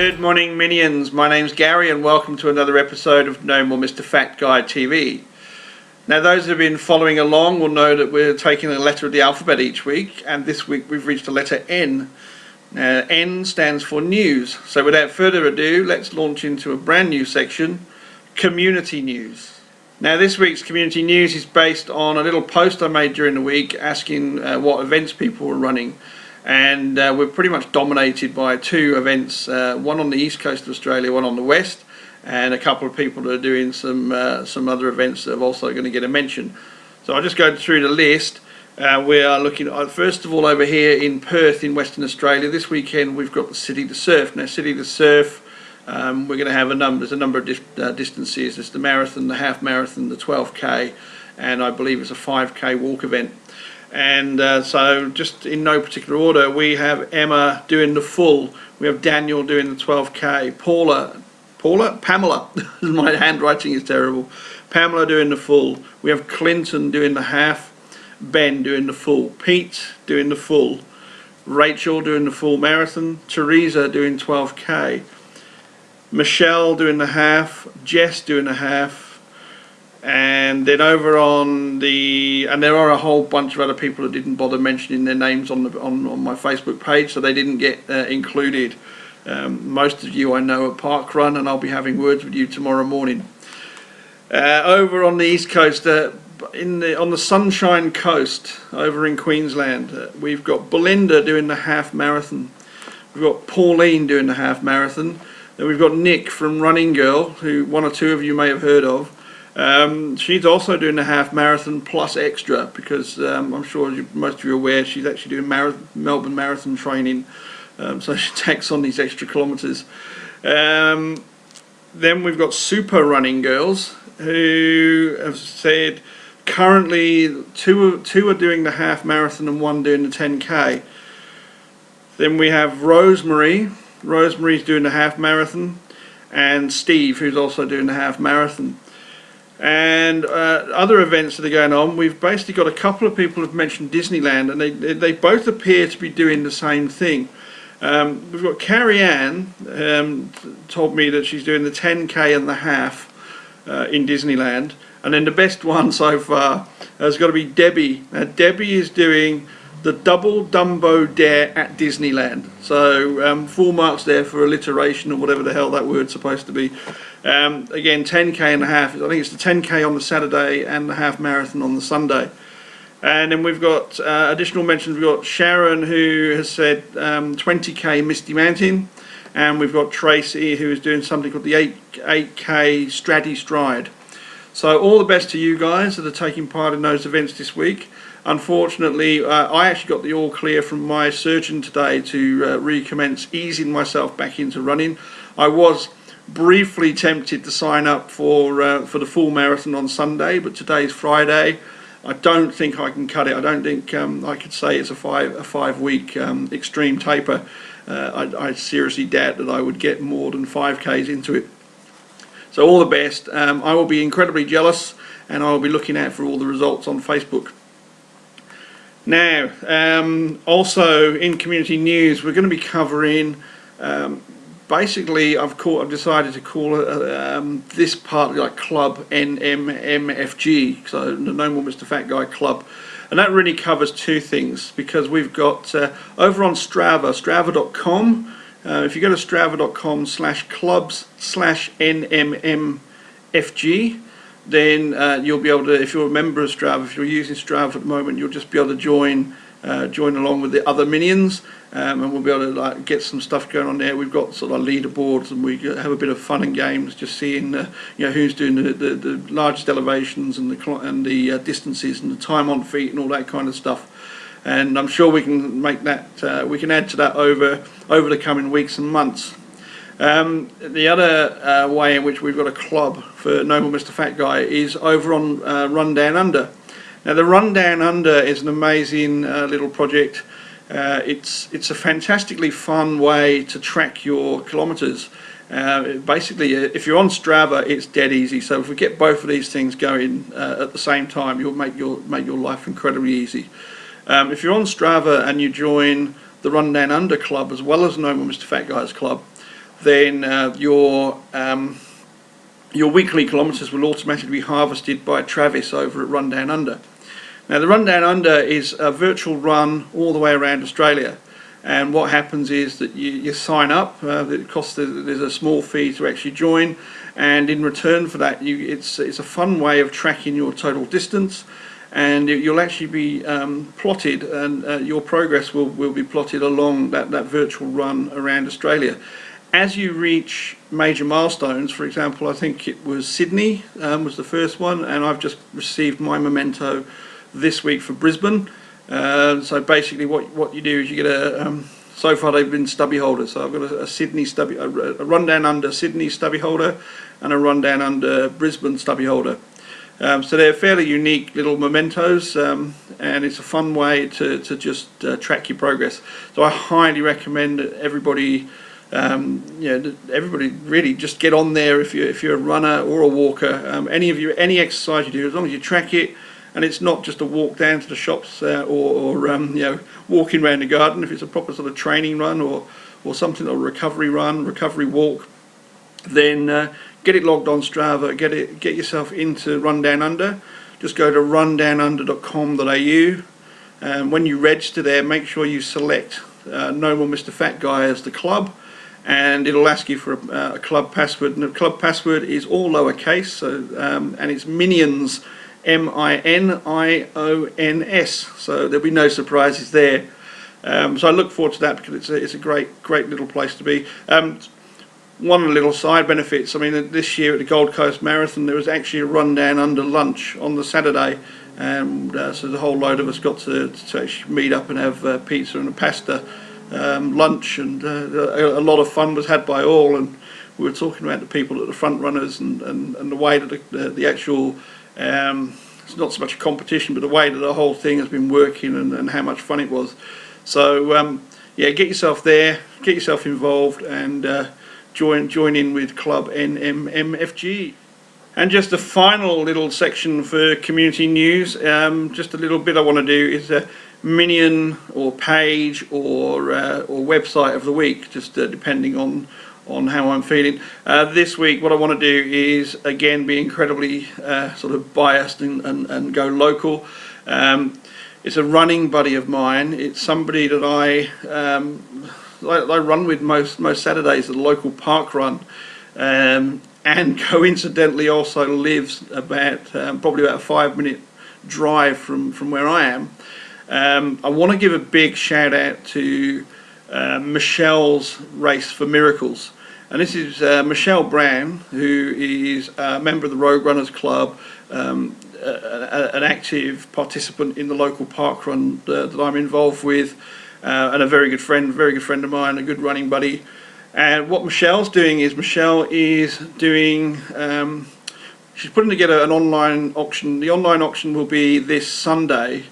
Good morning, Minions. My name's Gary and welcome to another episode of No More Mr. Fat Guy TV. Now, those who have been following along will know that we're taking a letter of the alphabet each week, and this week we've reached the letter N. Now, N stands for news. So without further ado, let's launch into a brand new section, Community News. Now, this week's Community News is based on a little post I made during the week asking what events people were running. And we're pretty much dominated by two events, one on the east coast of Australia, one on the west, and a couple of people that are doing some other events that are also going to get a mention. So I'll just go through the list. We are looking at, first of all, over here in Perth in Western Australia. This weekend we've got the City to Surf. Now, City to Surf, we're going to have there's a number of distances. There's the marathon, the half marathon, the 12k, and I believe it's a 5k walk event. And so just in no particular order, we have Emma doing the full, we have Daniel doing the 12k, Pamela, my handwriting is terrible, Pamela doing the full, we have Clinton doing the half, Ben doing the full, Pete doing the full, Rachel doing the full marathon, Teresa doing 12k, Michelle doing the half, Jess doing the half, and then over on and there are a whole bunch of other people that didn't bother mentioning their names on my Facebook page, so they didn't get included. Most of you I know at Parkrun, and I'll be having words with you tomorrow morning. Over on the east coast, on the Sunshine Coast, over in Queensland, we've got Belinda doing the half marathon. We've got Pauline doing the half marathon. Then we've got Nick from Running Girl, who one or two of you may have heard of. She's also doing the half marathon plus extra because I'm sure most of you are aware she's actually doing Melbourne Marathon training, so she takes on these extra kilometres. Then we've got Super Running Girls, who have said currently two are doing the half marathon and one doing the 10k. Then we have Rosemary's doing the half marathon, and Steve, who's also doing the half marathon. And other events that are going on, we've basically got a couple of people who've mentioned Disneyland, and they both appear to be doing the same thing. We've got Carrie Ann, told me that she's doing the 10k and the half in Disneyland, and then the best one so far has got to be Debbie. Now, Debbie is doing the double Dumbo Dare at Disneyland. So full marks there for alliteration or whatever the hell that word's supposed to be. Again, 10k and a half. I think it's the 10k on the Saturday and the half marathon on the Sunday. And then we've got additional mentions. We've got Sharon, who has said 20k Misty Mountain, and we've got Tracy, who is doing something called the 8k Stratty Stride. So all the best to you guys that are taking part in those events this week. Unfortunately, I actually got the all clear from my surgeon today to recommence easing myself back into running. I was briefly tempted to sign up for the full marathon on Sunday, but today's Friday. I don't think I can cut it. I don't think I could say it's a 5 week extreme taper. I seriously doubt that I would get more than 5Ks into it. So all the best. I will be incredibly jealous, and I will be looking out for all the results on Facebook. Now, also in community news, we're going to be covering, basically I've decided to call this part like Club NMMFG, so the No More Mr. Fat Guy Club, and that really covers two things, because we've got over on Strava, strava.com, if you go to strava.com/clubs/NMMFG, then you'll be able to, if you're a member of Strava, if you're using Strava at the moment, you'll just be able to join along with the other minions, and we'll be able to get some stuff going on there. We've got sort of leaderboards, and we have a bit of fun and games, just seeing who's doing the largest elevations and the distances and the time on feet and all that kind of stuff. And I'm sure we can make that we can add to that over the coming weeks and months. The other way in which we've got a club for No More Mr. Fat Guy is over on Run Down Under. Now, the Run Down Under is an amazing little project. It's a fantastically fun way to track your kilometres. Basically, if you're on Strava, it's dead easy. So if we get both of these things going at the same time, you'll make your life incredibly easy. If you're on Strava and you join the Run Down Under club as well as No More Mr. Fat Guy's club, then your weekly kilometres will automatically be harvested by Travis over at Run Down Under. Now, the Run Down Under is a virtual run all the way around Australia, and what happens is that you sign up. There's a small fee to actually join, and in return for that, it's a fun way of tracking your total distance, and you'll actually be plotted, and your progress will be plotted along that virtual run around Australia. As you reach major milestones, for example, I think it was Sydney was the first one, and I've just received my memento this week for Brisbane. So basically what you do is you get so far they've been stubby holders. So I've got a Sydney stubby, a Run Down Under Sydney stubby holder, and a Run Down Under Brisbane stubby holder. So they're fairly unique little mementos, and it's a fun way to just track your progress. So I highly recommend that everybody, everybody really just get on there if you're a runner or a walker. Any exercise you do, as long as you track it, and it's not just a walk down to the shops or walking around the garden. If it's a proper sort of training run or something, or recovery run, recovery walk, then get it logged on Strava. Get yourself into Run Down Under. Just go to rundownunder.com.au, and when you register there, make sure you select No More Mr. Fat Guy as the club, and it'll ask you for a club password, and the club password is all lowercase, so and it's Minions, MINIONS, so there'll be no surprises there. So I look forward to that, because it's a great little place to be. One little side benefits, I mean, this year at the Gold Coast Marathon there was actually a Run Down Under lunch on the Saturday, and so the whole load of us got to actually meet up and have pizza and a pasta lunch, and a lot of fun was had by all, and we were talking about the people at the front runners and the way that the actual it's not so much a competition, but the way that the whole thing has been working, and how much fun it was. So yeah, get yourself there, get yourself involved, and join in with Club NMMFG. And just a final little section for community news, just a little bit I want to do is a minion or page or website of the week, just depending on how I'm feeling. This week what I want to do is again be incredibly sort of biased and go local. It's a running buddy of mine. It's somebody that I run with most Saturdays at the local park run, and coincidentally also lives about probably about a 5-minute drive from where I am. I want to give a big shout out to Michelle's Race for Miracles, and this is Michelle Brown, who is a member of the Road Runners Club, an active participant in the local park run that I'm involved with, and a very good friend of mine, a good running buddy. And what Michelle's doing is she's putting together an online auction. The online auction will be this Sunday,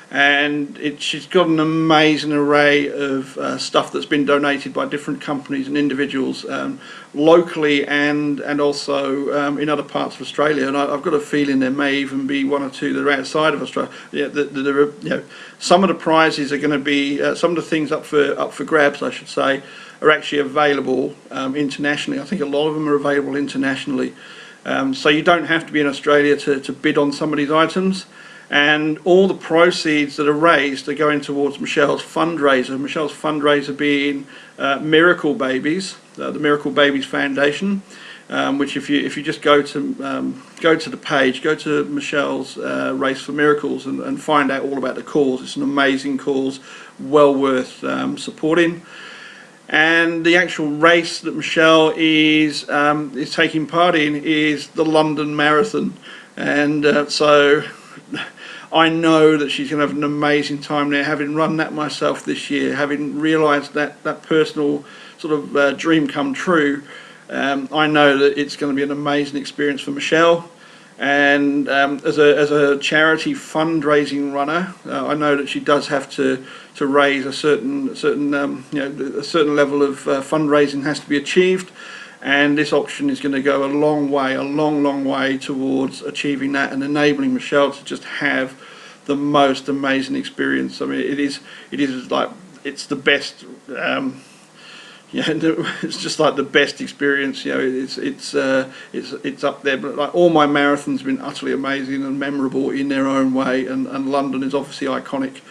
and she's got an amazing array of stuff that's been donated by different companies and individuals, locally and also in other parts of Australia. And I've got a feeling there may even be one or two that are outside of Australia. Some of the prizes are going to be some of the things up for grabs, I should say, are actually available internationally. I think a lot of them are available internationally. So you don't have to be in Australia to bid on some of these items. And all the proceeds that are raised are going towards Michelle's fundraiser. Michelle's fundraiser being Miracle Babies, the Miracle Babies Foundation, which if you just go to the page, go to Michelle's Race for Miracles and find out all about the cause. It's an amazing cause, well worth supporting. And the actual race that Michelle is taking part in is the London Marathon, and so I know that she's going to have an amazing time there, having run that myself this year, having realised that personal sort of dream come true. I know that it's going to be an amazing experience for Michelle, and as a charity fundraising runner, I know that she does have to raise a certain level of fundraising has to be achieved. And this auction is going to go a long way towards achieving that and enabling Michelle to just have the most amazing experience. I mean, it is like, it's the best yeah, it's just like the best experience. It's up there. But like all my marathons have been utterly amazing and memorable in their own way, and London is obviously iconic.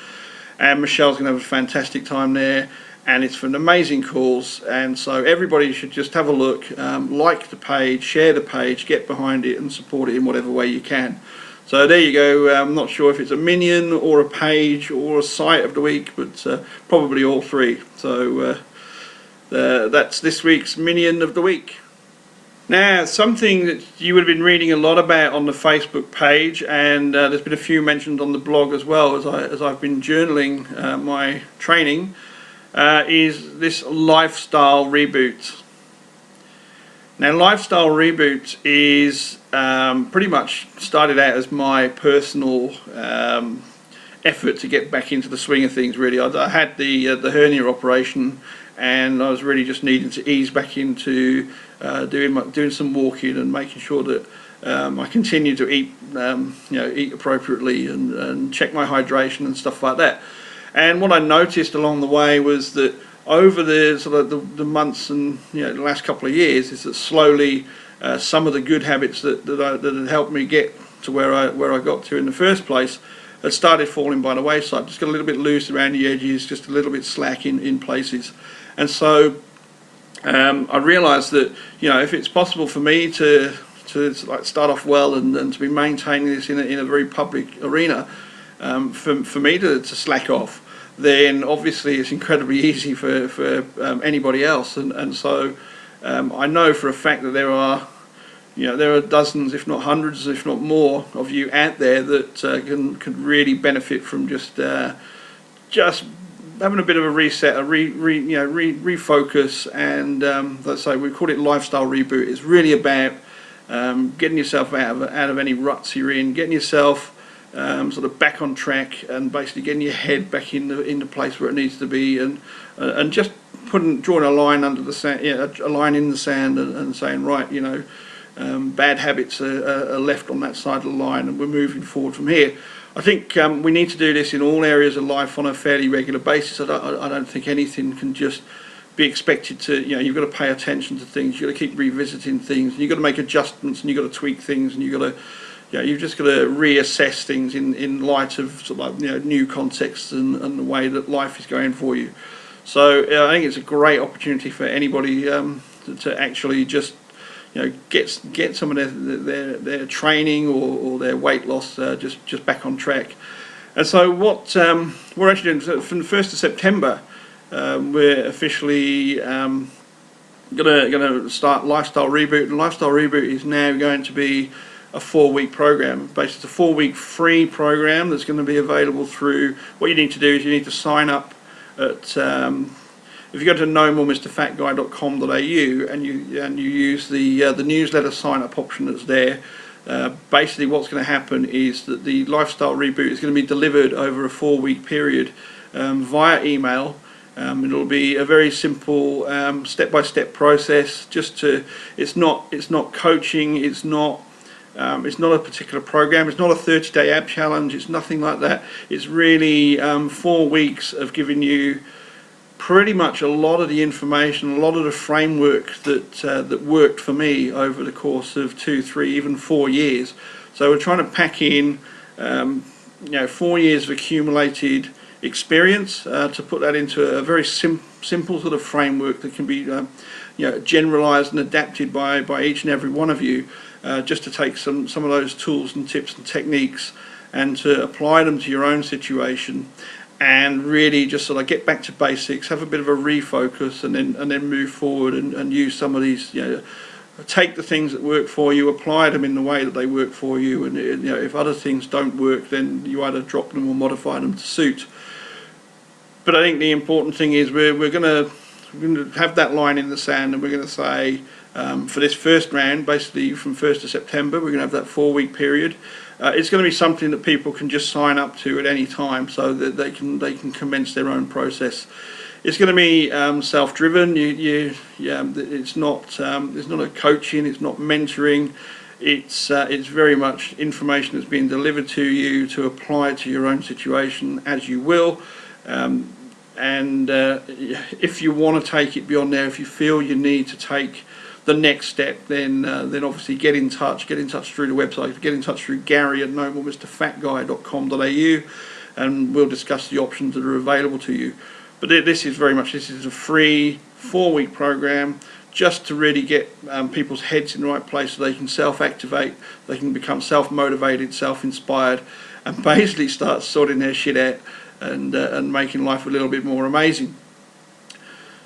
And Michelle's going to have a fantastic time there, and it's for an amazing cause. And so everybody should just have a look, like the page, share the page, get behind it, and support it in whatever way you can. So there you go. I'm not sure if it's a minion or a page or a site of the week, but probably all three. So that's this week's Minion of the Week. Now, something that you would have been reading a lot about on the Facebook page, and there's been a few mentioned on the blog as well as I've been journaling my training, is this lifestyle reboot. Now, lifestyle reboot is pretty much started out as my personal effort to get back into the swing of things. Really, I had the hernia operation, and I was really just needing to ease back into doing some walking and making sure that I continue to eat eat appropriately and check my hydration and stuff like that. And what I noticed along the way was that over the sort of the months and the last couple of years is that slowly some of the good habits that had helped me get to where I got to in the first place had started falling by the wayside. Just got a little bit loose around the edges, just a little bit slack in places. And so I realised that if it's possible for me to like start off well and to be maintaining this in a very public arena, for me to slack off, then obviously it's incredibly easy for anybody else. And so I know for a fact that there are dozens, if not hundreds, if not more, of you out there that can really benefit from just having a bit of a reset, a refocus, and let's say we call it lifestyle reboot. It's really about getting yourself out of any ruts you're in, getting yourself sort of back on track, and basically getting your head back in the place where it needs to be, and just drawing a line under the sand, a line in the sand, and saying, right, bad habits are left on that side of the line, and we're moving forward from here. I think we need to do this in all areas of life on a fairly regular basis. I don't think anything can just be expected to, you've got to pay attention to things, you've got to keep revisiting things, and you've got to make adjustments, and you've got to tweak things, and you've just got to reassess things in light of sort of like, new contexts and the way that life is going for you. So I think it's a great opportunity for anybody to actually just get some of their training or their weight loss just back on track. And so what we're actually doing from the 1st of September, we're officially going to start Lifestyle Reboot. And Lifestyle Reboot is now going to be a 4-week program. Basically, it's a 4-week free program that's going to be available through. What you need to do is you need to sign up at if you go to nomoremrfatguy.com.au and you use the newsletter sign up option that's there. Basically what's going to happen is that the Lifestyle Reboot is going to be delivered over a 4-week period via email. It'll be a very simple step-by-step process. It's not coaching. It's not a particular program. It's not a 30-day ab challenge. It's nothing like that. It's really 4 weeks of giving you pretty much a lot of the information, a lot of the framework that worked for me over the course of 2, 3, even 4 years. So we're trying to pack in 4 years of accumulated experience to put that into a very simple sort of framework that can be generalized and adapted by each and every one of you, just to take some of those tools and tips and techniques and to apply them to your own situation, and really just sort of get back to basics, have a bit of a refocus, and then move forward and use some of these, take the things that work for you, apply them in the way that they work for you, and if other things don't work, then you either drop them or modify them to suit. But I think the important thing is we're going to have that line in the sand, and we're going to say for this first round, basically from 1st of September, we're going to have that 4-week period. It's going to be something that people can just sign up to at any time, so that they can commence their own process. It's going to be self-driven. It's not a coaching. It's not mentoring. It's very much information that's being delivered to you to apply to your own situation as you will. and if you want to take it beyond there, if you feel you need to take the next step, then obviously get in touch through the website, get in touch through Gary at nomoremrfatguy.com.au, and we'll discuss the options that are available to you. But this is a free 4-week program just to really get people's heads in the right place so they can self-activate, they can become self-motivated, self-inspired, and basically start sorting their shit out and making life a little bit more amazing.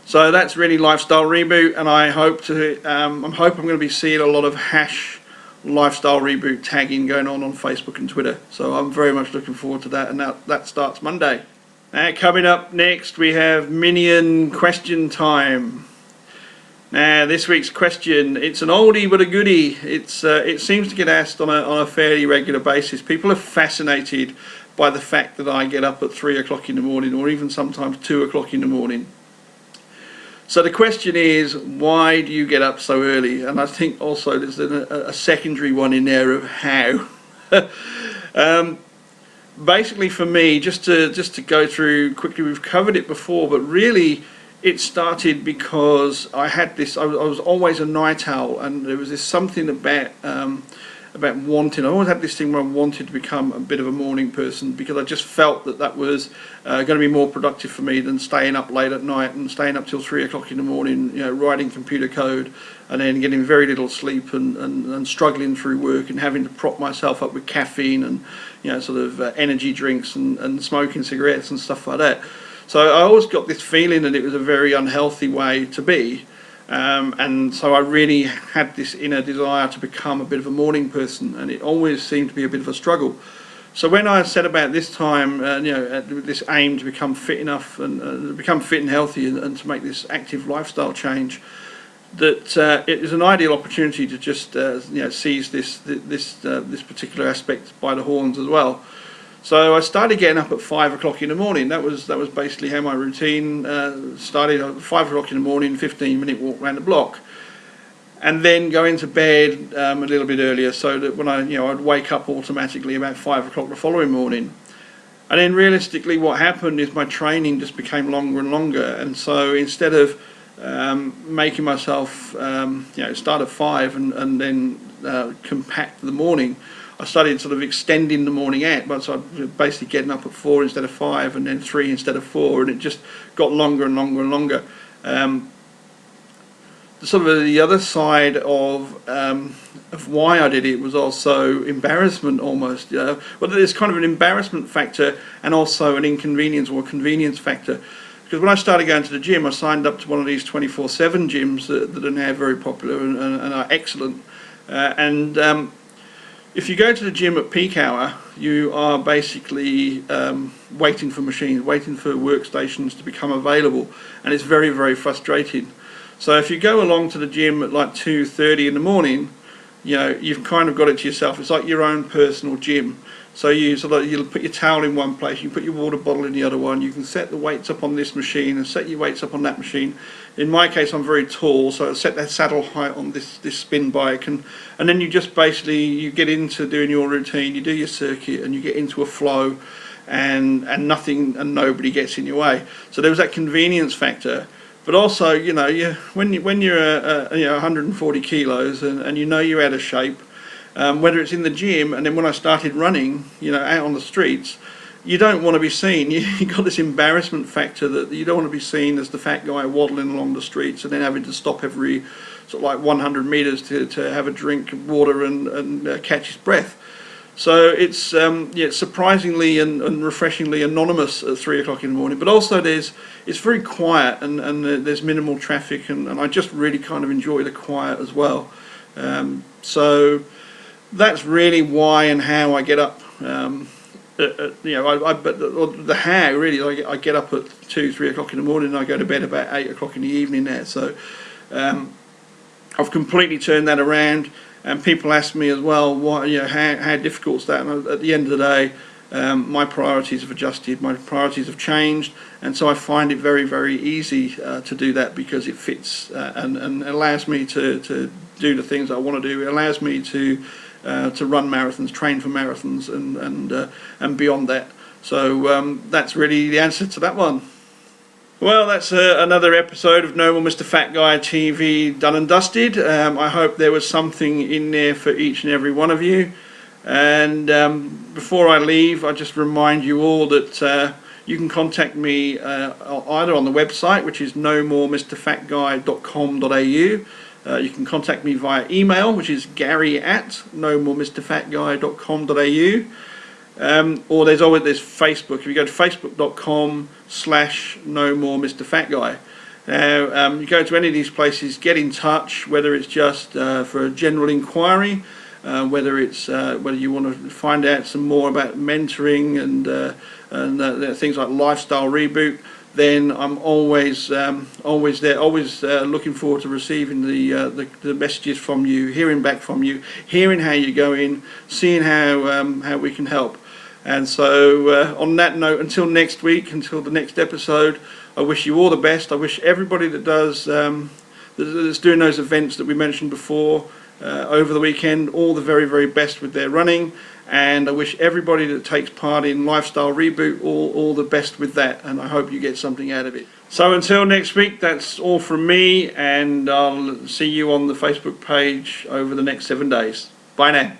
So that's really Lifestyle Reboot, and I hope I'm going to be seeing a lot of hash Lifestyle Reboot tagging going on Facebook and Twitter. So I'm very much looking forward to that, and that starts Monday. Now, coming up next, we have Minion Question time. Now, this week's question, it's an oldie but a goodie. It seems to get asked on a fairly regular basis. People are fascinated by the fact that I get up at 3 o'clock in the morning, or even sometimes 2 o'clock in the morning. So the question is, why do you get up so early? And I think also there's a secondary one in there of how. Basically, for me, just to go through quickly, we've covered it before, but really it started because I was always a night owl, and there was this something about wanting. I always had this thing where I wanted to become a bit of a morning person, because I just felt that was going to be more productive for me than staying up late at night and staying up till 3 o'clock in the morning, writing computer code, and then getting very little sleep and struggling through work and having to prop myself up with caffeine and sort of energy drinks and smoking cigarettes and stuff like that. So I always got this feeling that it was a very unhealthy way to be. And so I really had this inner desire to become a bit of a morning person, and it always seemed to be a bit of a struggle. So when I set about this time, this aim to become fit enough and become fit and healthy, and to make this active lifestyle change, that it is an ideal opportunity to just seize this particular aspect by the horns as well. So I started getting up at 5 o'clock in the morning. That was basically how my routine started. At 5 o'clock in the morning, 15-minute walk around the block, and then going to bed a little bit earlier, so that when I'd wake up automatically about 5 o'clock the following morning. And then realistically, what happened is my training just became longer and longer, and so instead of making myself start at 5 and then compact the morning, I started sort of extending the morning out, but so I basically getting up at 4 instead of 5, and then 3 instead of 4, and it just got longer and longer and longer. Sort of the other side of why I did it was also embarrassment, almost. Well, there's kind of an embarrassment factor and also an inconvenience or a convenience factor. Because when I started going to the gym, I signed up to one of these 24/7 gyms that are now very popular and are excellent. If you go to the gym at peak hour, you are basically waiting for machines, waiting for workstations to become available, and it's very, very frustrating. So if you go along to the gym at like 2:30 in the morning, you've kind of got it to yourself. It's like your own personal gym. So you'll put your towel in one place, you put your water bottle in the other one, you can set the weights up on this machine and set your weights up on that machine. In my case, I'm very tall, so I set that saddle height on this spin bike, and then you just basically, you get into doing your routine, you do your circuit, and you get into a flow, and nothing and nobody gets in your way. So there was that convenience factor. But also, when you're 140 kilos and you're out of shape, whether it's in the gym, and then when I started running, out on the streets, you don't want to be seen. You've got this embarrassment factor that you don't want to be seen as the fat guy waddling along the streets and then having to stop every sort of like 100 meters to have a drink of water and catch his breath. So it's surprisingly and refreshingly anonymous at 3 o'clock in the morning, but also it's very quiet and there's minimal traffic, and I just really kind of enjoy the quiet as well. So that's really why and how I get up. But the how really, I get up at 2-3 o'clock in the morning and I go to bed about 8 o'clock in the evening now. So I've completely turned that around. And people ask me as well, how difficult is that? And at the end of the day, my priorities have adjusted, my priorities have changed, and so I find it very, very easy to do that, because it fits and allows me to do the things I want to do. It allows me to run marathons, train for marathons, and beyond that. So that's really the answer to that one. Well, that's another episode of No More Mr. Fat Guy TV done and dusted. I hope there was something in there for each and every one of you. And before I leave, I just remind you all that you can contact me either on the website, which is nomoremrfatguy.com.au. You can contact me via email, which is gary@nomoremrfatguy.com.au. Or there's Facebook. If you go to facebook.com/nomoremrfatguy. Now, you go to any of these places, get in touch, whether it's just for a general inquiry, whether you want to find out some more about mentoring and things like Lifestyle Reboot, then I'm always there, always looking forward to receiving the messages from you, hearing back from you, hearing how you're going, seeing how we can help. And so on that note, until next week, until the next episode, I wish you all the best. I wish everybody that that's doing those events that we mentioned before over the weekend all the very, very best with their running. And I wish everybody that takes part in Lifestyle Reboot all the best with that, and I hope you get something out of it. So until next week, that's all from me, and I'll see you on the Facebook page over the next 7 days. Bye now.